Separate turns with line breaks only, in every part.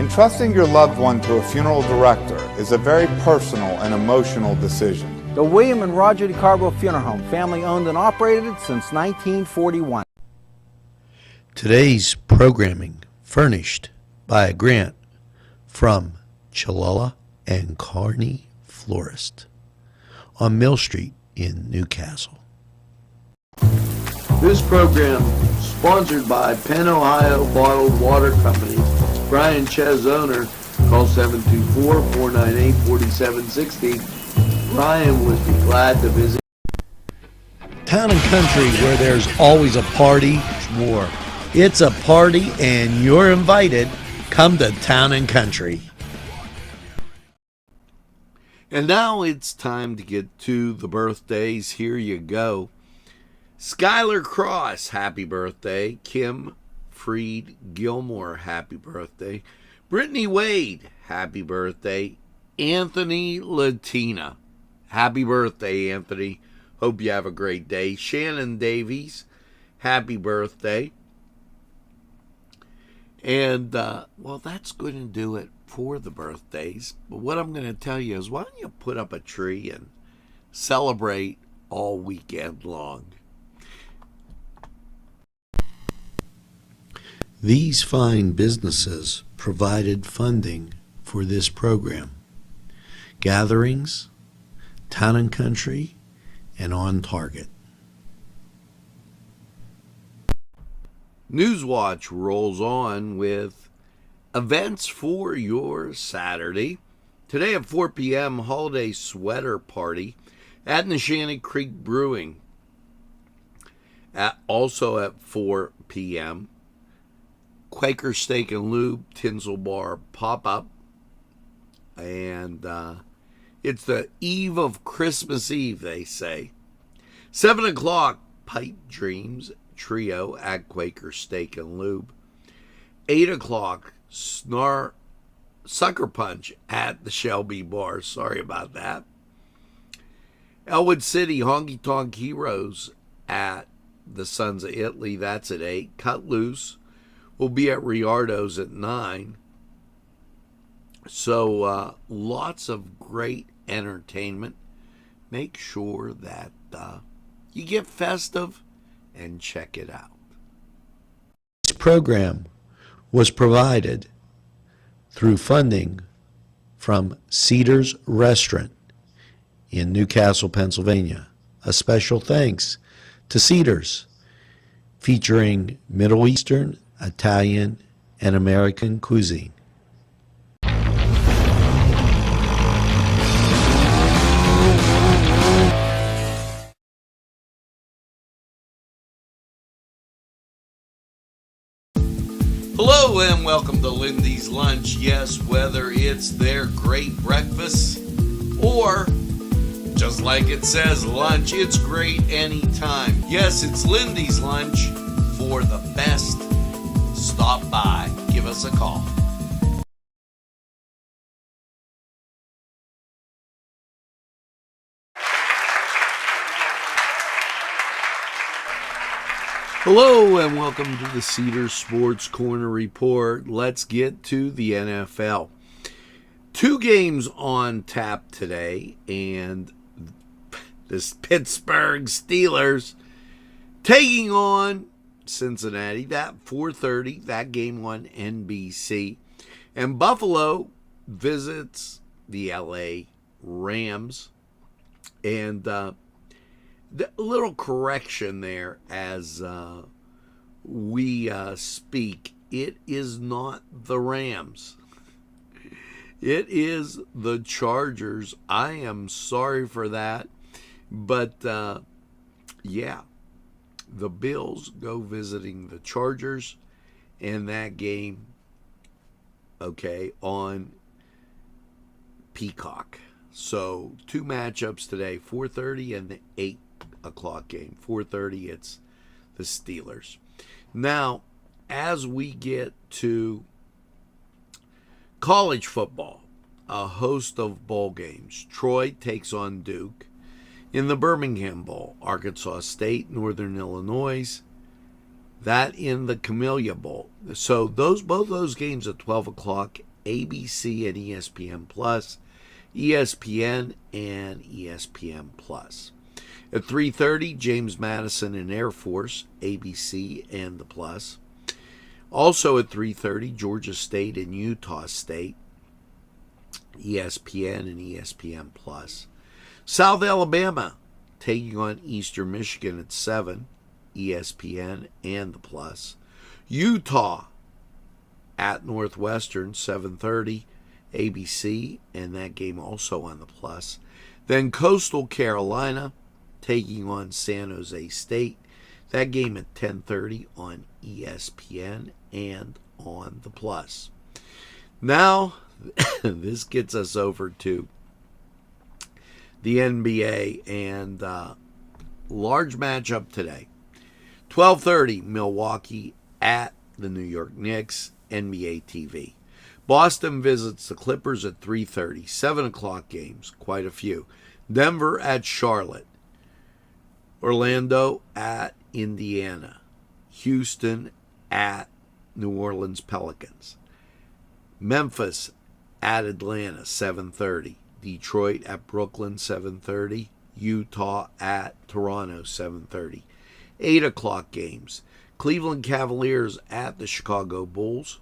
Entrusting your loved one to a funeral director is a very personal and emotional decision.
The William and Roger DeCarbo Funeral Home, family owned and operated since 1941.
Today's programming furnished by a grant from Chalala and Carney Florist on Mill Street in Newcastle. This program sponsored by Penn Ohio Bottled Water Company. Brian Ches, owner, call 724-498-4760. Brian would be glad to visit. Town and country where there's always a party, more. It's a party and you're invited. Come to Town and Country. And now it's time to get to the birthdays. Here you go. Skylar Cross, happy birthday. Kim Freed Gilmore, happy birthday. Brittany Wade, happy birthday. Anthony Latina, happy birthday, Anthony. Hope you have a great day. Shannon Davies, happy birthday. And, well, that's going to do it for the birthdays. But what I'm going to tell you is, why don't you put up a tree and celebrate all weekend long? These fine businesses provided funding for this program. Gatherings, Town and Country, and On Target. Newswatch rolls on with events for your Saturday. Today at 4 p.m., holiday sweater party at Neshannock Creek Brewing. Also at 4 p.m., Quaker Steak and Lube Tinsel Bar pop-up. And it's the eve of Christmas Eve, they say. 7 o'clock, Pipe Dreams Trio at Quaker Steak and Lube. 8 o'clock, Sucker Punch at the Shelby Bar. Sorry about that. Elwood City Honky Tonk Heroes at the Sons of Italy. That's at 8. Cut Loose will be at Riardo's at 9. So lots of great entertainment. Make sure that you get festive and check it out. This program was provided through funding from Cedars Restaurant in Newcastle, Pennsylvania. A special thanks to Cedars, featuring Middle Eastern, Italian, and American cuisine. Hello and welcome to Lindy's Lunch. Yes, whether it's their great breakfast or, just like it says, lunch, it's great anytime. Yes, it's Lindy's Lunch. For the best, stop by. Give us a call. Hello and welcome to the Cedars Sports Corner Report. Let's get to the NFL. 2 games on tap today, and this Pittsburgh Steelers taking on Cincinnati. That 4:30, that game on NBC. And Buffalo visits the LA Rams. And a little correction there as we speak. It is not the Rams. It is the Chargers. I am sorry for that. But, yeah. The Bills go visiting the Chargers, and that game, okay, on Peacock. So 2 matchups today, 4:30 and the 8 o'clock game. 4:30, it's the Steelers. Now, as we get to college football, a host of bowl games. Troy takes on Duke. In the Birmingham Bowl, Arkansas State, Northern Illinois. That in the Camellia Bowl. So both those games at 12 o'clock ABC and ESPN Plus, ESPN and ESPN Plus. At 3:30, James Madison and Air Force, ABC and the Plus. Also at 3:30, Georgia State and Utah State, ESPN and ESPN Plus. South Alabama taking on Eastern Michigan at 7, ESPN and the Plus. Utah at Northwestern, 7:30, ABC, and that game also on the Plus. Then Coastal Carolina taking on San Jose State. That game at 10:30 on ESPN and on the Plus. Now, this gets us over to the NBA and large matchup today. 12:30, Milwaukee at the New York Knicks, NBA TV. Boston visits the Clippers at 3:30. 7 o'clock games, quite a few. Denver at Charlotte. Orlando at Indiana. Houston at New Orleans Pelicans. Memphis at Atlanta, 7:30. Detroit at Brooklyn, 7:30. Utah at Toronto, 7:30. 8 o'clock games. Cleveland Cavaliers at the Chicago Bulls.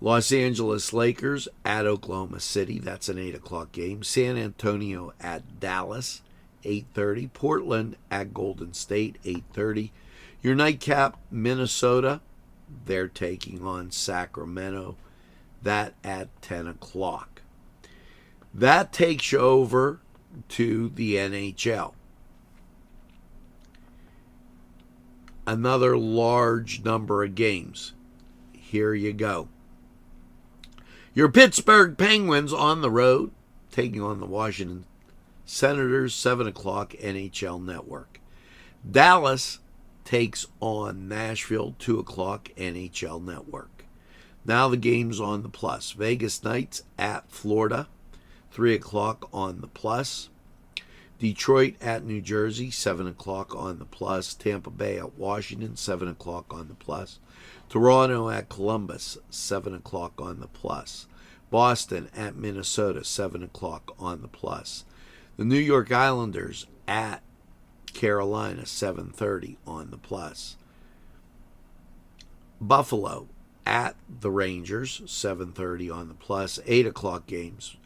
Los Angeles Lakers at Oklahoma City. That's an 8 o'clock game. San Antonio at Dallas, 8:30. Portland at Golden State, 8:30. Your nightcap, Minnesota. They're taking on Sacramento. That at 10 o'clock. That takes you over to the NHL. Another large number of games. Here you go. Your Pittsburgh Penguins on the road, taking on the Washington Senators, 7 o'clock NHL Network. Dallas takes on Nashville, 2 o'clock NHL Network. Now the games on the Plus. Vegas Knights at Florida, 3 o'clock on the Plus. Detroit at New Jersey, 7 o'clock on the Plus. Tampa Bay at Washington, 7 o'clock on the Plus. Toronto at Columbus, 7 o'clock on the Plus. Boston at Minnesota, 7 o'clock on the Plus. The New York Islanders at Carolina, 7:30 on the Plus. Buffalo at the Rangers, 7:30 on the Plus. 8 o'clock games.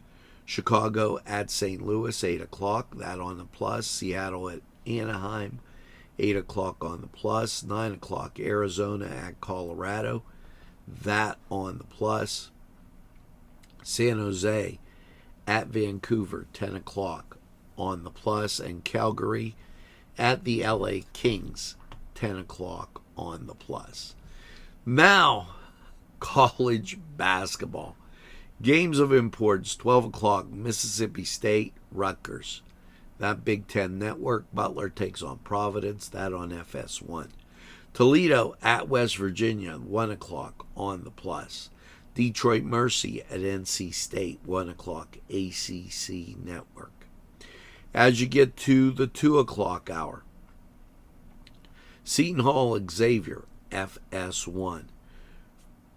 Chicago at St. Louis, 8 o'clock, that on the Plus. Seattle at Anaheim, 8 o'clock on the Plus. 9 o'clock, Arizona at Colorado, that on the Plus. San Jose at Vancouver, 10 o'clock on the Plus. And Calgary at the LA Kings, 10 o'clock on the Plus. Now, college basketball. Games of importance, 12 o'clock, Mississippi State, Rutgers. That Big Ten Network. Butler takes on Providence, that on FS1. Toledo at West Virginia, 1 o'clock on the Plus. Detroit Mercy at NC State, 1 o'clock, ACC Network. As you get to the 2 o'clock hour, Seton Hall Xavier, FS1.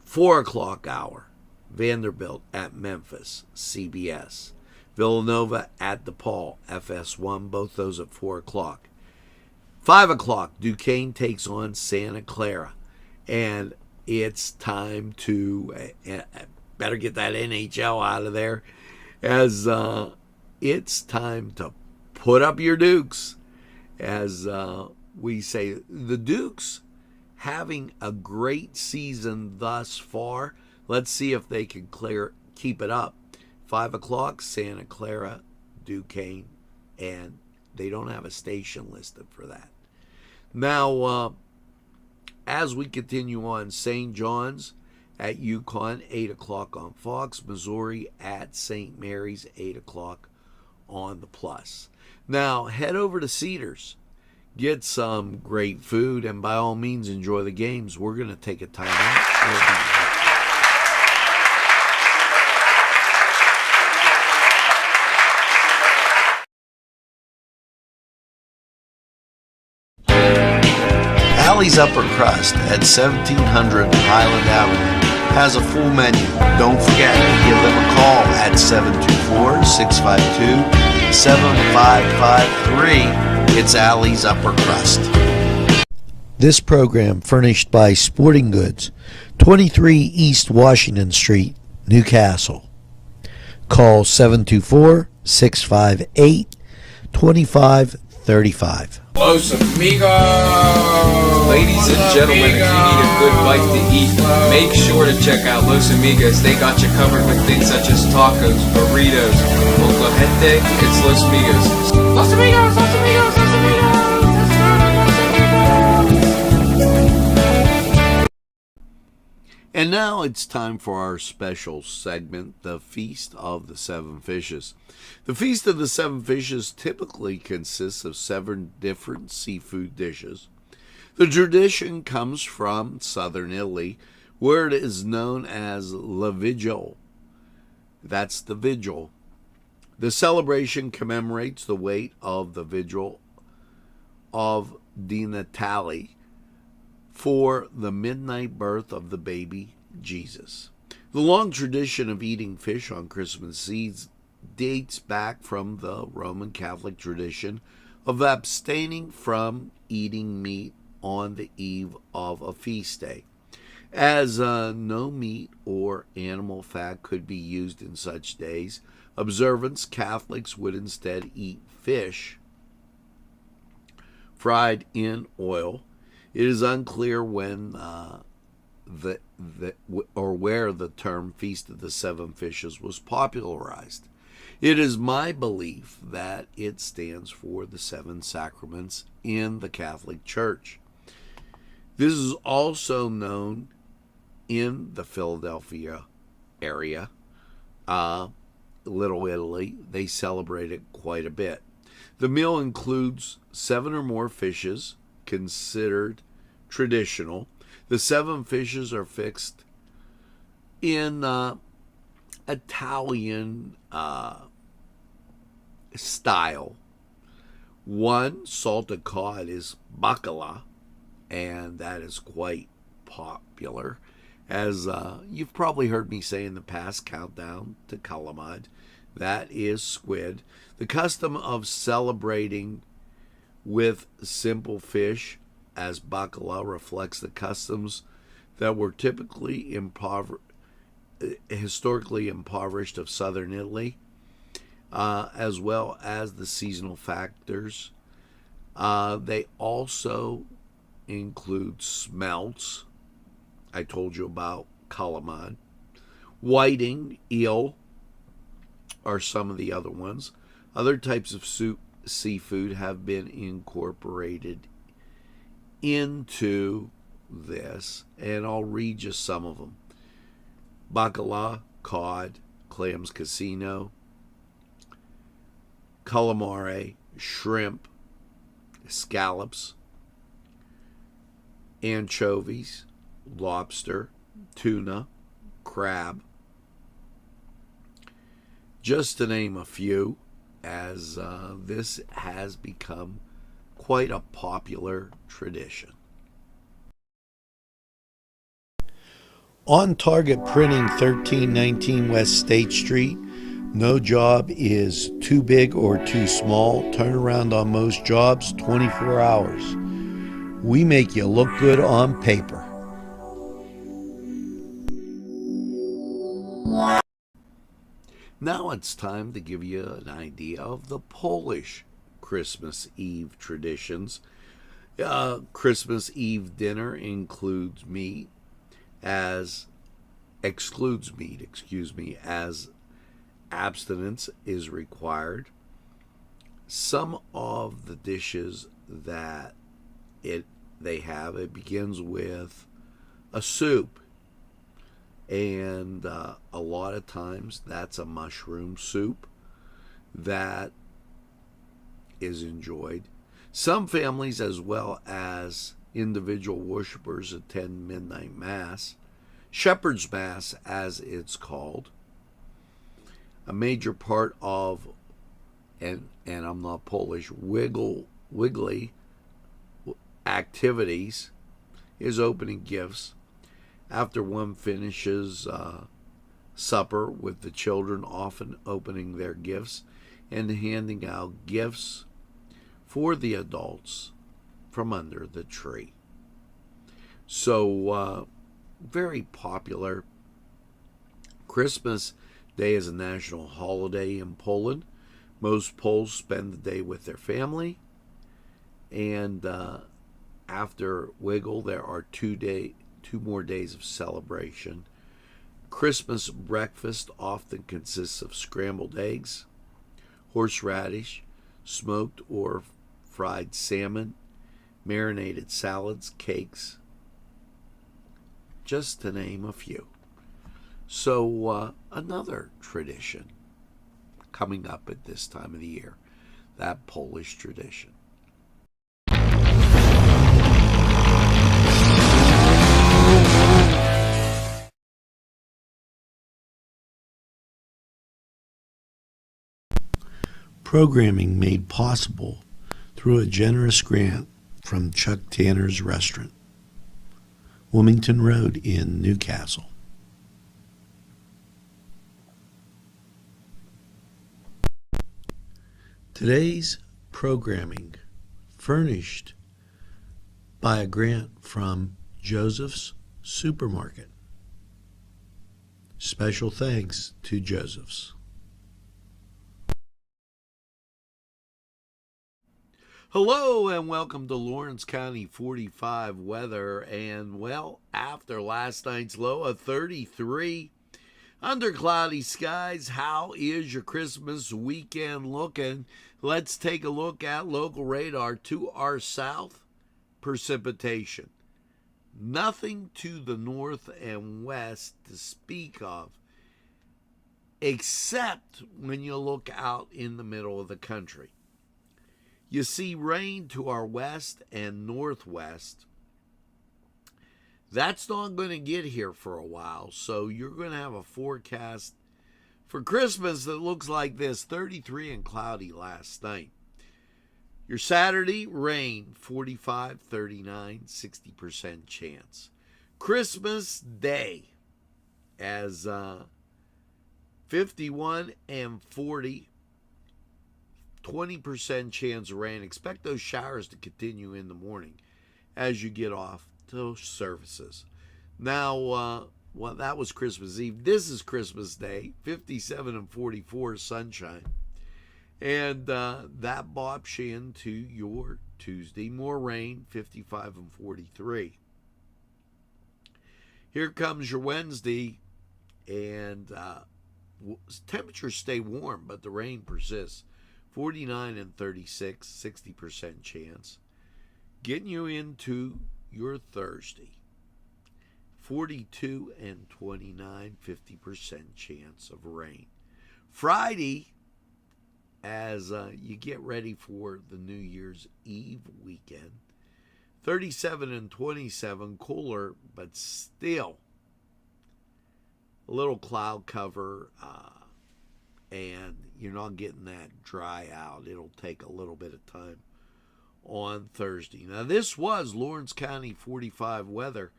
4 o'clock hour, Vanderbilt at Memphis, CBS. Villanova at DePaul, FS1, both those at 4 o'clock. 5 o'clock, Duquesne takes on Santa Clara. And it's time to, better get that NHL out of there, as it's time to put up your Dukes. As we say, the Dukes having a great season thus far. Let's see if they can keep it up. 5 o'clock, Santa Clara, Duquesne, and they don't have a station listed for that. Now, as we continue on, St. John's at UConn, 8 o'clock on Fox. Missouri at St. Mary's, 8 o'clock on the Plus. Now, head over to Cedars. Get some great food, and by all means, enjoy the games. We're going to take a time out. Allie's Upper Crust at 1700 Highland Avenue has a full menu. Don't forget to give them a call at 724-652-7553. It's Allie's Upper Crust.
This program furnished by Sporting Goods, 23 East Washington Street, Newcastle. Call 724-658-2535.
Los Amigos! Ladies and gentlemen, if you need a good bite to eat, make sure to check out Los Amigos. They got you covered with things such as tacos, burritos, poca gente. It's Los Amigos. Los Amigos! Los Amigos! Los Amigos!
And now it's time for our special segment, the Feast of the Seven Fishes. The Feast of the Seven Fishes typically consists of 7 different seafood dishes. The tradition comes from southern Italy, where it is known as La Vigil. That's the vigil. The celebration commemorates the weight of the vigil of Di Natale, for the midnight birth of the baby Jesus. The long tradition of eating fish on Christmas Eve dates back from the Roman Catholic tradition of abstaining from eating meat on the eve of a feast day. As no meat or animal fat could be used in such days, observant Catholics would instead eat fish fried in oil. It is unclear when where the term Feast of the Seven Fishes was popularized. It is my belief that it stands for the 7 sacraments in the Catholic Church. This is also known in the Philadelphia area, Little Italy. They celebrate it quite a bit. The meal includes 7 or more fishes considered traditional. The 7 fishes are fixed in Italian style. One salted cod is bacala, and that is quite popular. As you've probably heard me say in the past, countdown to calamad. That is squid. The custom of celebrating with simple fish as bacala reflects the customs that were typically historically impoverished of southern Italy, as well as the seasonal factors. They also include smelts. I told you about calamad. Whiting, eel are some of the other ones. Other types of seafood have been incorporated into this, and I'll read just some of them. Bacala, cod, clams casino, calamari, shrimp, scallops, anchovies, lobster, tuna, crab, just to name a few, as this has become quite a popular tradition.
On Target Printing, 1319 West State Street. No job is too big or too small. Turnaround on most jobs, 24 hours. We make you look good on paper.
Now it's time to give you an idea of the Polish Christmas Eve traditions. Christmas Eve dinner excludes meat, as abstinence is required. Some of the dishes that it begins with a soup, and a lot of times that's a mushroom soup that is enjoyed. Some families, as well as individual worshipers, attend midnight mass, shepherd's mass as it's called. A major part of, and I'm not Polish, wiggly activities is opening gifts, After one finishes supper with the children, often opening their gifts and handing out gifts for the adults from under the tree. So, very popular. Christmas Day is a national holiday in Poland. Most Poles spend the day with their family. And after Wiggle, there are 2 more days of celebration. Christmas breakfast often consists of scrambled eggs, horseradish, smoked or fried salmon, marinated salads, cakes, just to name a few. So another tradition coming up at this time of the year, that Polish tradition.
Programming made possible through a generous grant from Chuck Tanner's Restaurant, Wilmington Road in Newcastle. Today's programming furnished by a grant from Joseph's Supermarket. Special thanks to Joseph's.
Hello and welcome to Lawrence County 45 weather. And well, after last night's low of 33 under cloudy skies, how is your Christmas weekend looking? Let's take a look at local radar. To our south, precipitation. Nothing to the north and west to speak of, except when you look out in the middle of the country. You see rain to our west and northwest. That's not going to get here for a while, so you're going to have a forecast for Christmas that looks like this: 33 and cloudy last night. Your Saturday, rain, 45, 39, 60% chance. Christmas Day, as 51 and 40, 20% chance of rain. Expect those showers to continue in the morning as you get off to services. Now, well, that was Christmas Eve. This is Christmas Day, 57 and 44 sunshine. And that bops you into your Tuesday. More rain, 55 and 43. Here comes your Wednesday, and temperatures stay warm, but the rain persists. 49 and 36, 60% chance. Getting you into your Thursday. 42 and 29, 50% chance of rain. Friday, as you get ready for the New Year's Eve weekend, 37 and 27, cooler, but still a little cloud cover, and you're not getting that dry out. It'll take a little bit of time on Thursday. Now, this was Lawrence County 45 weather.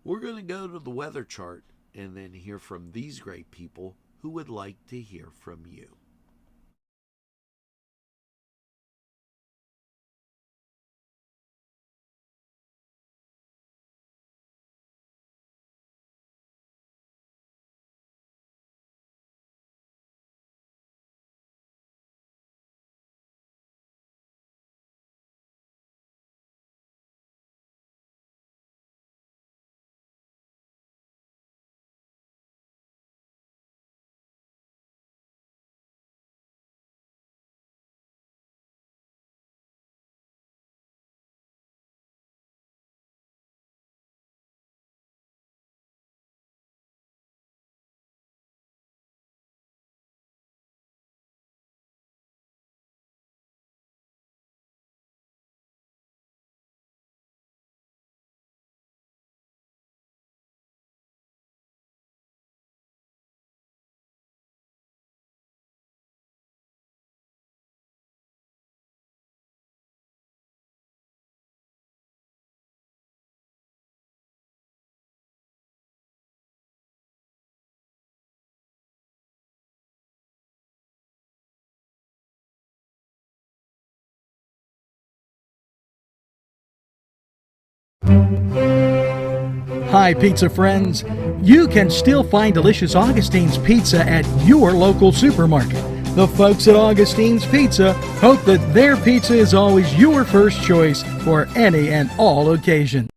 We're going to go to the weather chart and then hear from these great people who would like to hear from you.
Hi, pizza friends. You can still find delicious Augustine's Pizza at your local supermarket. The folks at Augustine's Pizza hope that their pizza is always your first choice for any and all occasion.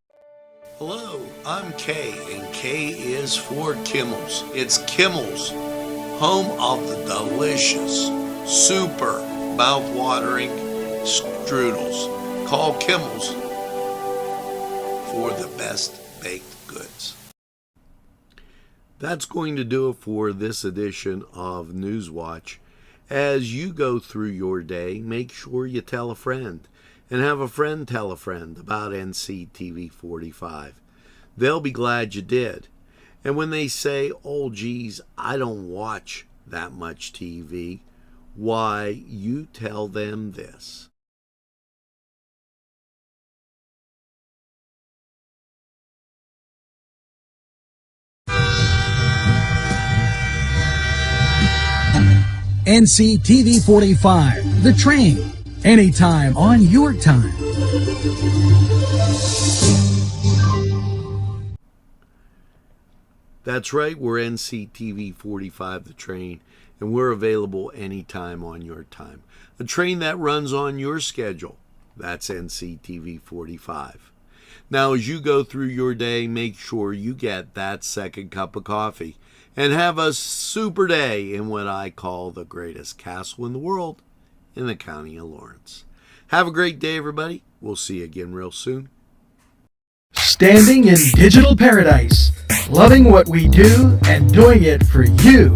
Hello, I'm Kay, and K is for Kimmel's. It's Kimmel's, home of the delicious, super mouth-watering strudels. Call Kimmel's for the best baked goods. That's going to do it for this edition of Newswatch. As you go through your day, make sure you tell a friend, and have a friend tell a friend about Nctv45. They'll be glad you did. And when they say, oh geez, I don't watch that much TV, why, you tell them this.
NCTV45, The Train, anytime on your time.
That's right, we're Nctv45 The Train, and we're available anytime on your time. A train that runs on your schedule, that's Nctv45. Now, as you go through your day, make sure you get that second cup of coffee and have a super day in what I call the greatest castle in the world in the county of Lawrence. Have a great day, everybody. We'll see you again real soon.
Standing in digital paradise, loving what we do and doing it for you.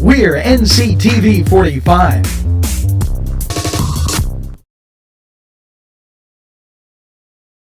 We're NCTV45.